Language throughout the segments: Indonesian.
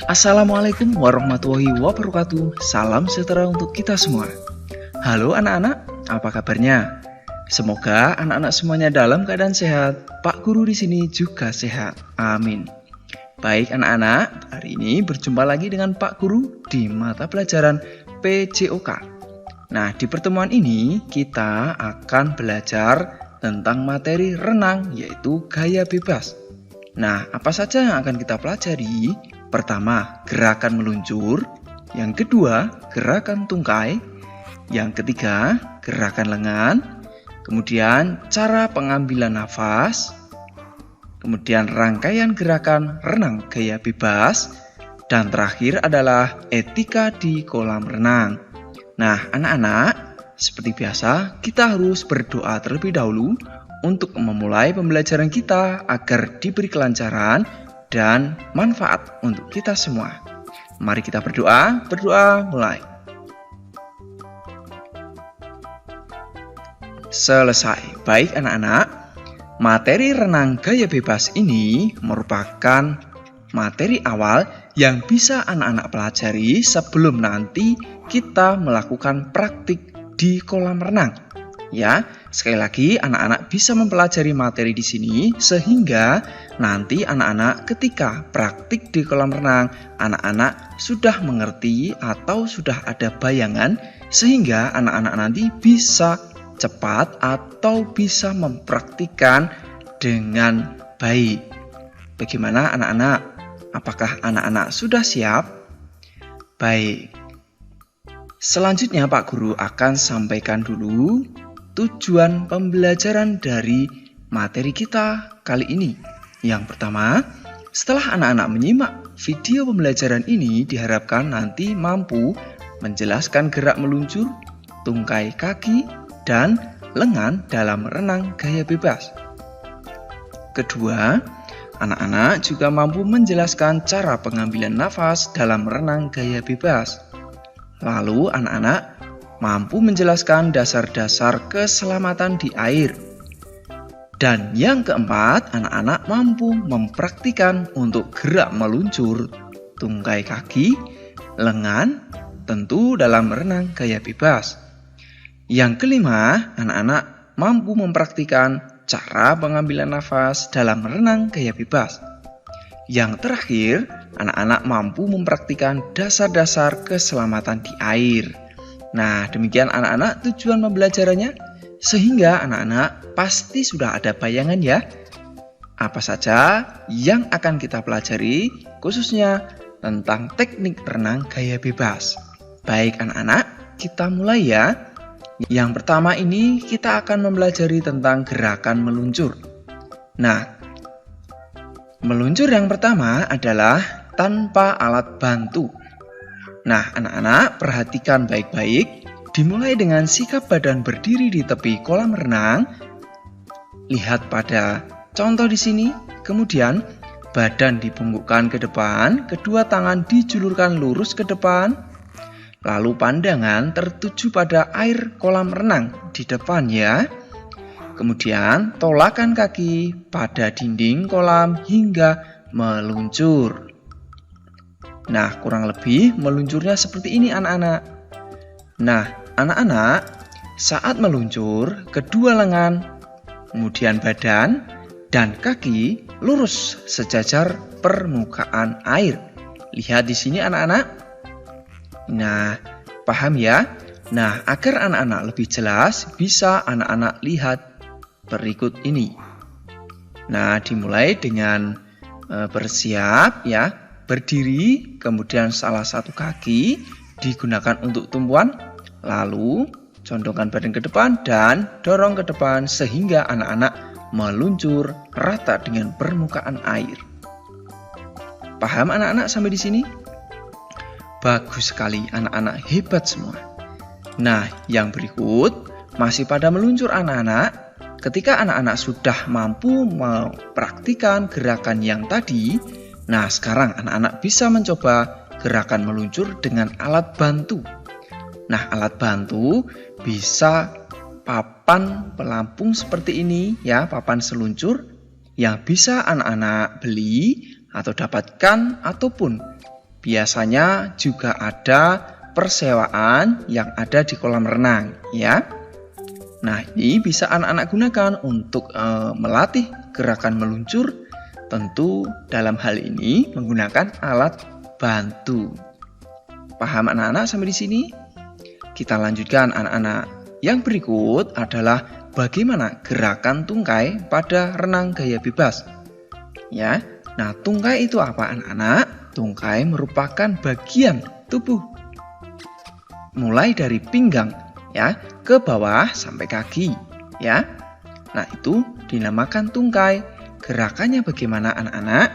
Assalamualaikum warahmatullahi wabarakatuh. Salam sejahtera untuk kita semua. Halo anak-anak, apa kabarnya? Semoga anak-anak semuanya dalam keadaan sehat. Pak Guru di sini juga sehat. Amin. Baik anak-anak, hari ini berjumpa lagi dengan Pak Guru di mata pelajaran PJOK. Nah, di pertemuan ini kita akan belajar tentang materi renang, yaitu gaya bebas. Nah, apa saja yang akan kita pelajari? Pertama, gerakan meluncur. Yang kedua, gerakan tungkai. Yang ketiga, gerakan lengan. Kemudian, cara pengambilan nafas. Kemudian, rangkaian gerakan renang gaya bebas. Dan terakhir adalah etika di kolam renang. Nah, anak-anak, seperti biasa, kita harus berdoa terlebih dahulu untuk memulai pembelajaran kita agar diberi kelancaran dan manfaat untuk kita semua. Mari kita berdoa mulai. Selesai. Baik anak-anak, materi renang gaya bebas ini merupakan materi awal yang bisa anak-anak pelajari sebelum nanti kita melakukan praktik di kolam renang. Ya, sekali lagi anak-anak bisa mempelajari materi di sini sehingga nanti anak-anak ketika praktik di kolam renang, anak-anak sudah mengerti atau sudah ada bayangan sehingga anak-anak nanti bisa cepat atau bisa mempraktikkan dengan baik. Bagaimana anak-anak? Apakah anak-anak sudah siap? Baik. Selanjutnya Pak Guru akan sampaikan dulu tujuan pembelajaran dari materi kita kali ini. Yang pertama, setelah anak-anak menyimak video pembelajaran ini diharapkan nanti mampu menjelaskan gerak meluncur, tungkai kaki, dan lengan dalam renang gaya bebas. Kedua, anak-anak juga mampu menjelaskan cara pengambilan nafas dalam renang gaya bebas. Lalu anak-anak mampu menjelaskan dasar-dasar keselamatan di air. Dan yang keempat, anak-anak mampu mempraktikkan untuk gerak meluncur, tungkai kaki, lengan, tentu dalam renang gaya bebas. Yang kelima, anak-anak mampu mempraktikkan cara pengambilan nafas dalam renang gaya bebas. Yang terakhir, anak-anak mampu mempraktikkan dasar-dasar keselamatan di air. Nah, demikian anak-anak tujuan pembelajarannya, sehingga anak-anak pasti sudah ada bayangan ya. Apa saja yang akan kita pelajari, khususnya tentang teknik renang gaya bebas. Baik anak-anak, kita mulai ya. Yang pertama ini kita akan mempelajari tentang gerakan meluncur. Nah, meluncur yang pertama adalah tanpa alat bantu. Nah, anak-anak perhatikan baik-baik. Dimulai dengan sikap badan berdiri di tepi kolam renang. Lihat pada contoh di sini. Kemudian, badan dibungkukkan ke depan, kedua tangan dijulurkan lurus ke depan. Lalu pandangan tertuju pada air kolam renang di depan ya. Kemudian, tolakan kaki pada dinding kolam hingga meluncur. Nah, kurang lebih meluncurnya seperti ini anak-anak. Nah, anak-anak saat meluncur, kedua lengan, kemudian badan, dan kaki lurus sejajar permukaan air. Lihat di sini anak-anak. Nah, paham ya? Nah, agar anak-anak lebih jelas, bisa anak-anak lihat berikut ini. Nah, dimulai dengan bersiap ya. Berdiri, kemudian salah satu kaki digunakan untuk tumpuan, lalu condongkan badan ke depan dan dorong ke depan sehingga anak-anak meluncur rata dengan permukaan air. Paham anak-anak sampai di sini? Bagus sekali, anak-anak hebat semua. Nah, yang berikut masih pada meluncur anak-anak. Ketika anak-anak sudah mampu mempraktikkan gerakan yang tadi, nah, sekarang anak-anak bisa mencoba gerakan meluncur dengan alat bantu. Nah, alat bantu bisa papan pelampung seperti ini ya, papan seluncur yang bisa anak-anak beli atau dapatkan, ataupun biasanya juga ada persewaan yang ada di kolam renang ya. Nah, ini bisa anak-anak gunakan untuk melatih gerakan meluncur, tentu dalam hal ini menggunakan alat bantu. Paham anak-anak sampai di sini? Kita lanjutkan anak-anak. Yang berikut adalah bagaimana gerakan tungkai pada renang gaya bebas. Ya. Nah, tungkai itu apa anak-anak? Tungkai merupakan bagian tubuh mulai dari pinggang ya ke bawah sampai kaki ya. Nah, itu dinamakan tungkai. Gerakannya bagaimana anak-anak?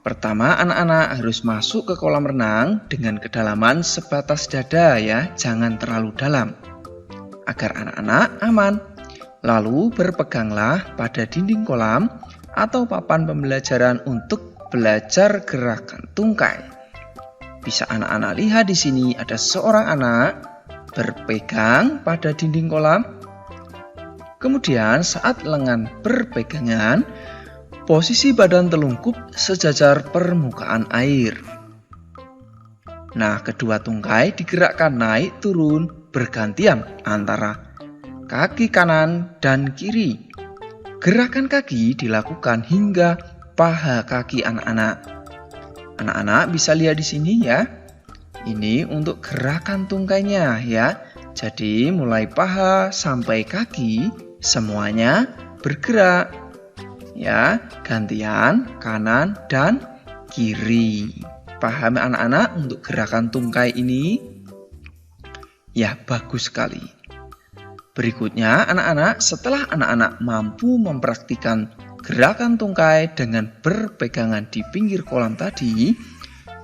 Pertama, anak-anak harus masuk ke kolam renang dengan kedalaman sebatas dada ya, jangan terlalu dalam agar anak-anak aman. Lalu berpeganglah pada dinding kolam atau papan pembelajaran untuk belajar gerakan tungkai. Bisa anak-anak lihat di sini ada seorang anak berpegang pada dinding kolam. Kemudian saat lengan berpegangan, posisi badan telungkup sejajar permukaan air. Nah, kedua tungkai digerakkan naik turun bergantian antara kaki kanan dan kiri. Gerakan kaki dilakukan hingga paha kaki anak-anak. Anak-anak bisa lihat di sini ya. Ini untuk gerakan tungkainya ya. Jadi mulai paha sampai kaki semuanya bergerak. Ya, gantian kanan dan kiri. Paham anak-anak untuk gerakan tungkai ini? Ya, bagus sekali. Berikutnya anak-anak, setelah anak-anak mampu mempraktikkan gerakan tungkai dengan berpegangan di pinggir kolam tadi,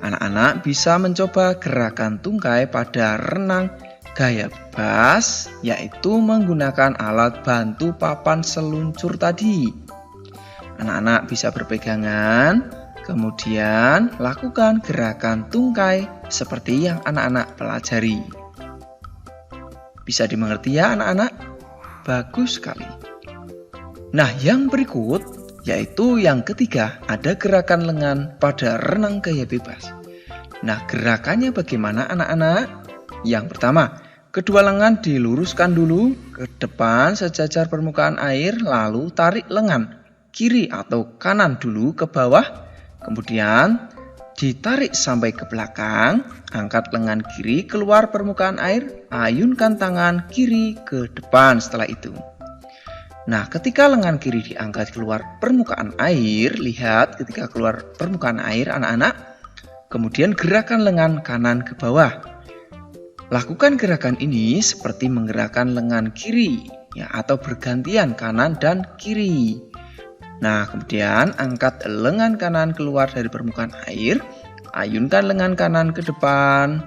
anak-anak bisa mencoba gerakan tungkai pada renang gaya bebas, yaitu menggunakan alat bantu papan seluncur tadi. Anak-anak bisa berpegangan, kemudian lakukan gerakan tungkai seperti yang anak-anak pelajari. Bisa dimengerti ya anak-anak? Bagus sekali. Nah, yang berikut yaitu yang ketiga, ada gerakan lengan pada renang gaya bebas. Nah, gerakannya bagaimana anak-anak? Yang pertama, kedua lengan diluruskan dulu ke depan sejajar permukaan air, lalu tarik lengan kiri atau kanan dulu ke bawah, kemudian ditarik sampai ke belakang, angkat lengan kiri keluar permukaan air, ayunkan tangan kiri ke depan setelah itu. Nah, ketika lengan kiri diangkat keluar permukaan air, lihat ketika keluar permukaan air anak-anak, kemudian gerakan lengan kanan ke bawah. Lakukan gerakan ini seperti menggerakkan lengan kiri ya, atau bergantian kanan dan kiri. Nah, kemudian angkat lengan kanan keluar dari permukaan air, ayunkan lengan kanan ke depan.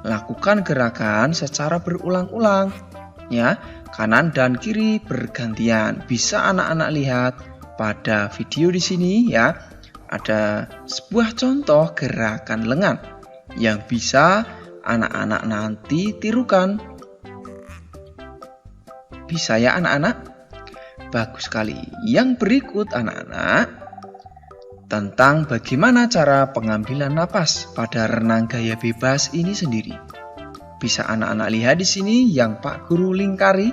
Lakukan gerakan secara berulang-ulang ya. Kanan dan kiri bergantian. Bisa anak-anak lihat pada video di sini ya. Ada sebuah contoh gerakan lengan yang bisa anak-anak nanti tirukan. Bisa ya anak-anak? Bagus sekali. Yang berikut anak-anak, tentang bagaimana cara pengambilan napas pada renang gaya bebas ini sendiri. Bisa anak-anak lihat di sini yang Pak Guru lingkari.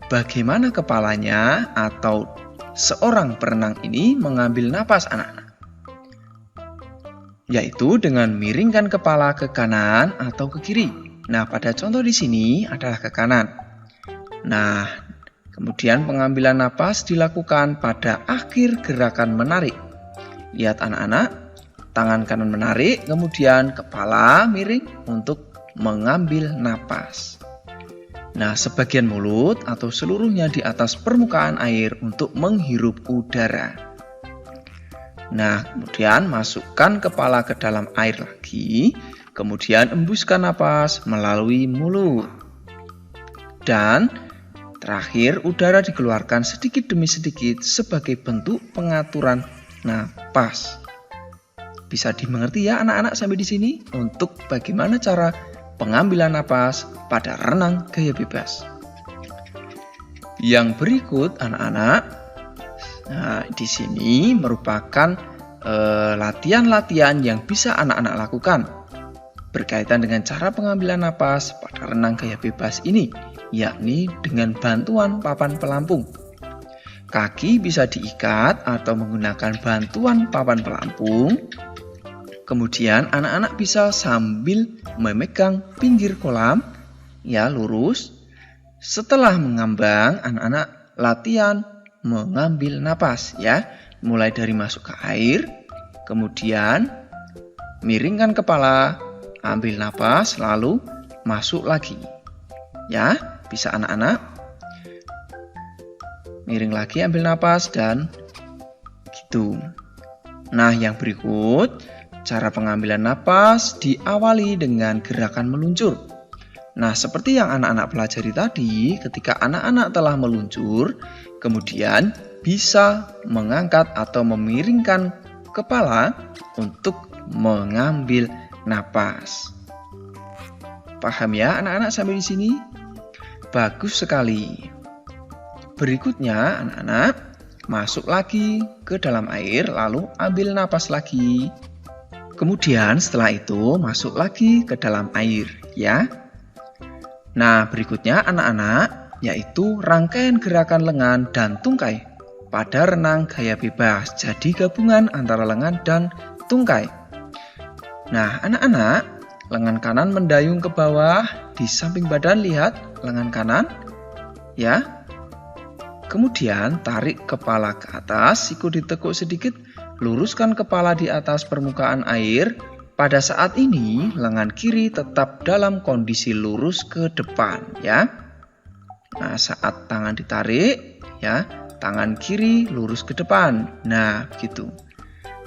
Bagaimana kepalanya atau seorang perenang ini mengambil napas anak-anak. Yaitu dengan miringkan kepala ke kanan atau ke kiri. Nah, pada contoh di sini adalah ke kanan. Nah, kemudian pengambilan napas dilakukan pada akhir gerakan menarik. Lihat anak-anak. Tangan kanan menarik, kemudian kepala miring untuk mengambil napas. Nah, sebagian mulut atau seluruhnya di atas permukaan air untuk menghirup udara. Nah, kemudian masukkan kepala ke dalam air lagi, kemudian embuskan napas melalui mulut. Dan terakhir, udara dikeluarkan sedikit demi sedikit sebagai bentuk pengaturan napas. Bisa dimengerti ya anak-anak sampai di sini untuk bagaimana cara pengambilan napas pada renang gaya bebas. Yang berikut anak-anak, nah di sini merupakan latihan-latihan yang bisa anak-anak lakukan berkaitan dengan cara pengambilan napas pada renang gaya bebas ini, yakni dengan bantuan papan pelampung. Kaki bisa diikat atau menggunakan bantuan papan pelampung. Kemudian anak-anak bisa sambil memegang pinggir kolam, ya lurus. Setelah mengambang, anak-anak latihan mengambil napas, ya. Mulai dari masuk ke air, kemudian miringkan kepala, ambil napas, lalu masuk lagi. Ya, bisa anak-anak. Miring lagi, ambil napas, dan gitu. Nah, yang berikut, cara pengambilan napas diawali dengan gerakan meluncur. Nah, seperti yang anak-anak pelajari tadi, ketika anak-anak telah meluncur, kemudian bisa mengangkat atau memiringkan kepala untuk mengambil napas. Paham ya anak-anak sampai di sini? Bagus sekali. Berikutnya anak-anak masuk lagi ke dalam air lalu ambil napas lagi. Kemudian setelah itu masuk lagi ke dalam air, ya. Nah, berikutnya anak-anak yaitu rangkaian gerakan lengan dan tungkai pada renang gaya bebas. Jadi gabungan antara lengan dan tungkai. Nah, anak-anak, lengan kanan mendayung ke bawah di samping badan, lihat lengan kanan, ya. Kemudian tarik kepala ke atas, siku ditekuk sedikit, luruskan kepala di atas permukaan air. Pada saat ini, lengan kiri tetap dalam kondisi lurus ke depan, ya. Nah, saat tangan ditarik, ya, tangan kiri lurus ke depan. Nah, begitu.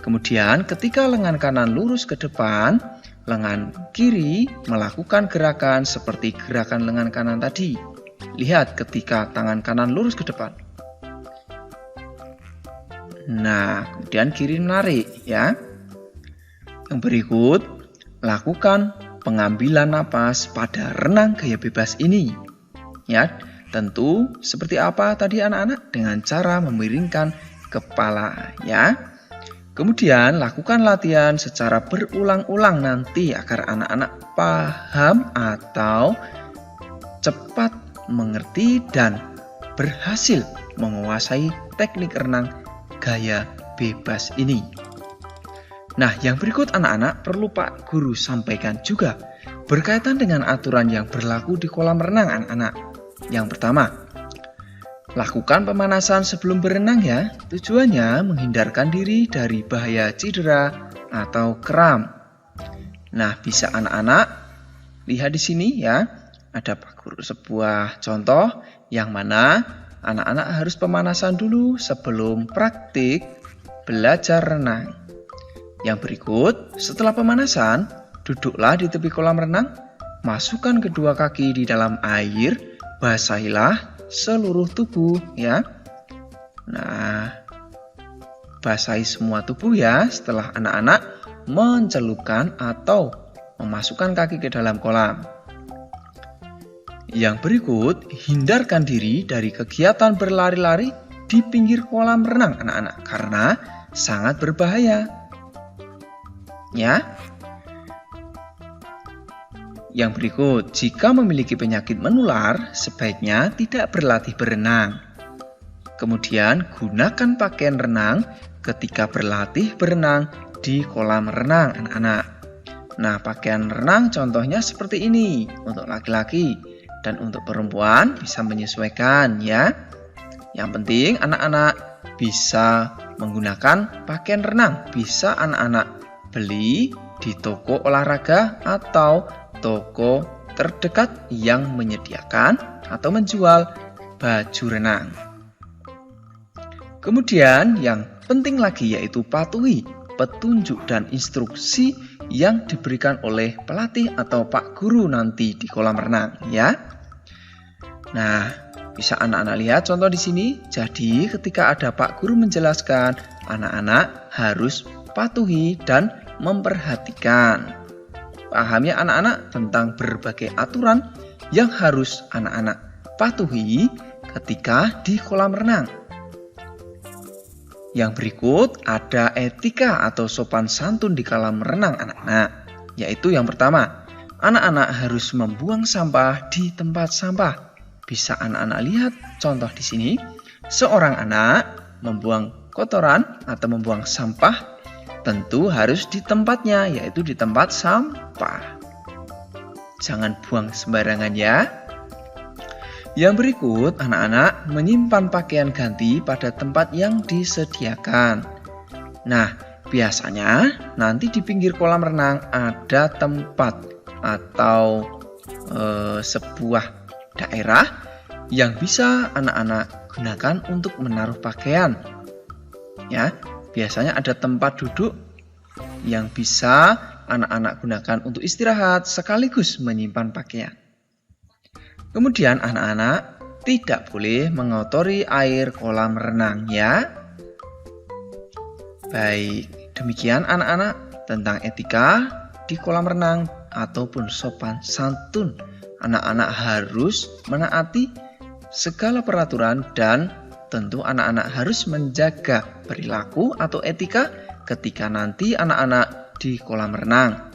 Kemudian ketika lengan kanan lurus ke depan, lengan kiri melakukan gerakan seperti gerakan lengan kanan tadi. Lihat ketika tangan kanan lurus ke depan. Nah, kemudian kiri menarik, ya. Yang berikut, lakukan pengambilan napas pada renang gaya bebas ini. Ya, tentu seperti apa tadi anak-anak? Dengan cara memiringkan kepala, ya. Kemudian lakukan latihan secara berulang-ulang nanti agar anak-anak paham atau cepat mengerti dan berhasil menguasai teknik renang gaya bebas ini. Nah, yang berikut anak-anak perlu Pak Guru sampaikan juga berkaitan dengan aturan yang berlaku di kolam renang anak-anak. Yang pertama, lakukan pemanasan sebelum berenang ya. Tujuannya menghindarkan diri dari bahaya cedera atau kram. Nah, bisa anak-anak lihat di sini ya. Ada Pak Guru sebuah contoh yang mana anak-anak harus pemanasan dulu sebelum praktik belajar renang. Yang berikut, setelah pemanasan, duduklah di tepi kolam renang, masukkan kedua kaki di dalam air, basahilah seluruh tubuh ya. Nah, basahi semua tubuh ya setelah anak-anak mencelupkan atau memasukkan kaki ke dalam kolam. Yang berikut, hindarkan diri dari kegiatan berlari-lari di pinggir kolam renang anak-anak karena sangat berbahaya. Ya. Yang berikut, jika memiliki penyakit menular, sebaiknya tidak berlatih berenang. Kemudian, gunakan pakaian renang ketika berlatih berenang di kolam renang anak-anak. Nah, pakaian renang contohnya seperti ini untuk laki-laki dan untuk perempuan bisa menyesuaikan ya. Yang penting anak-anak bisa menggunakan pakaian renang. Bisa anak-anak beli di toko olahraga atau toko terdekat yang menyediakan atau menjual baju renang. Kemudian yang penting lagi yaitu patuhi petunjuk dan instruksi yang diberikan oleh pelatih atau Pak Guru nanti di kolam renang ya. Nah, bisa anak-anak lihat contoh di sini. Jadi ketika ada Pak Guru menjelaskan, anak-anak harus patuhi dan memperhatikan. Paham ya anak-anak tentang berbagai aturan yang harus anak-anak patuhi ketika di kolam renang. Yang berikut ada etika atau sopan santun di kolam renang anak-anak. Yaitu yang pertama, anak-anak harus membuang sampah di tempat sampah. Bisa anak-anak lihat contoh di sini. Seorang anak membuang kotoran atau membuang sampah tentu harus di tempatnya, yaitu di tempat sampah. Jangan buang sembarangan ya. Yang berikut, anak-anak menyimpan pakaian ganti pada tempat yang disediakan. Nah, biasanya nanti di pinggir kolam renang ada tempat atau sebuah daerah yang bisa anak-anak gunakan untuk menaruh pakaian. Ya, biasanya ada tempat duduk yang bisa anak-anak gunakan untuk istirahat sekaligus menyimpan pakaian. Kemudian anak-anak tidak boleh mengotori air kolam renang ya. Baik, demikian anak-anak tentang etika di kolam renang ataupun sopan santun. Anak-anak harus menaati segala peraturan dan tentu anak-anak harus menjaga perilaku atau etika ketika nanti anak-anak di kolam renang.